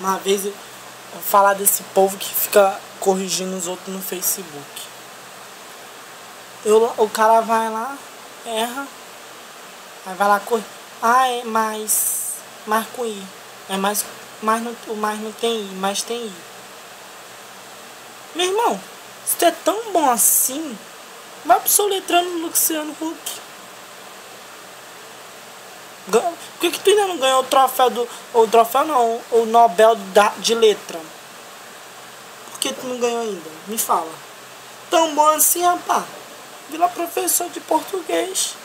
Uma vez eu vou falar desse povo que fica corrigindo os outros no Facebook. O cara vai lá, erra, aí vai lá corrigir. Ah, é mais com I. É mais não tem I, mas tem I. Meu irmão, se tu é tão bom assim, vai pro soletrando no Luciano Huck. Por que tu ainda não ganhou o troféu o Nobel de letra? Por que tu não ganhou ainda? Me fala. Tão bom assim, rapaz. Vira professor de português.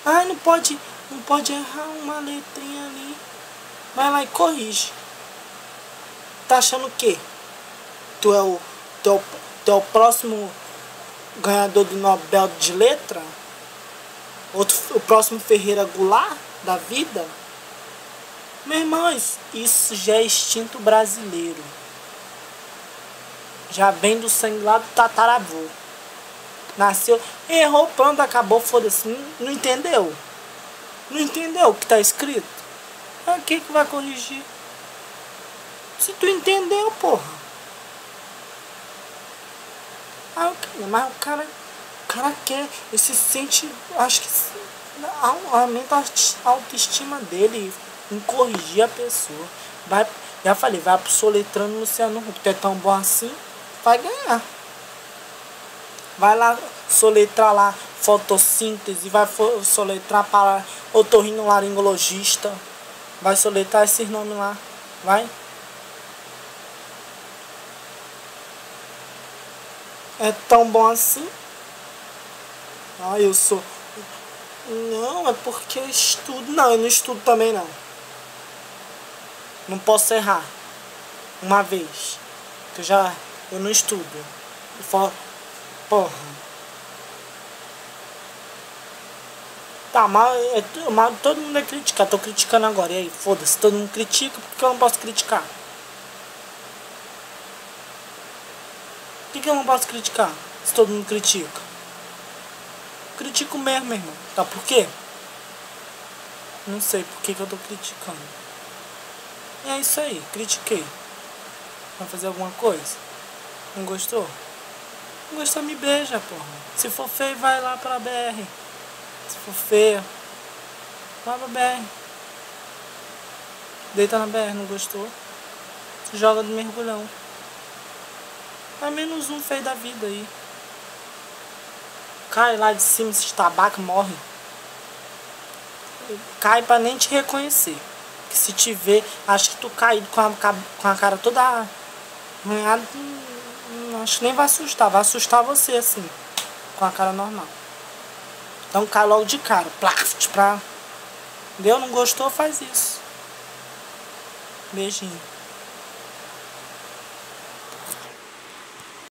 Ai, não pode errar uma letrinha ali. Vai lá e corrige. Tá achando o quê? Tu é o próximo ganhador do Nobel de letra? O próximo Ferreira Goulart da vida? Meu irmão, isso já é instinto brasileiro. Já vem do sangue lá do tataravô. Nasceu, errou, pronto, acabou, foda-se. Não entendeu? Não entendeu o que tá escrito? É o que vai corrigir? Se tu entendeu, porra. Mas o cara quer, ele se sente, acho que aumenta a autoestima dele em corrigir a pessoa. Já falei, vai pro soletrando no Luciano Huck. Tu é tão bom assim, vai ganhar. Vai lá soletrar lá fotossíntese, vai soletrar para otorrinolaringologista, vai soletrar esses nomes lá, vai. É tão bom assim? Ah, eu sou... Não, é porque eu estudo. Não, eu não estudo também não. Não posso errar uma vez. Eu não estudo. Porra. Tá, mas todo mundo é criticar. Tô criticando agora. E aí, foda-se, todo mundo critica, por que eu não posso criticar? Por que eu não posso criticar se todo mundo critica? Critico mesmo, meu irmão. Tá, por quê? Não sei por que eu tô criticando. E é isso aí, critiquei. Vai fazer alguma coisa? Não gostou? Não gostou, me beija, porra. Se for feio, vai lá pra BR. Se for feia, vai pra BR. Deita na BR, não gostou? Se joga do mergulhão. É menos um feio da vida aí. Cai lá de cima, se tabaco, morre. Cai pra nem te reconhecer. Que se te ver, acho que tu caído com a cara toda arranhada, acho que nem vai assustar. Vai assustar você assim, com a cara normal. Então cai logo de cara. Plaft, pra... Deu? Não gostou? Faz isso. Beijinho.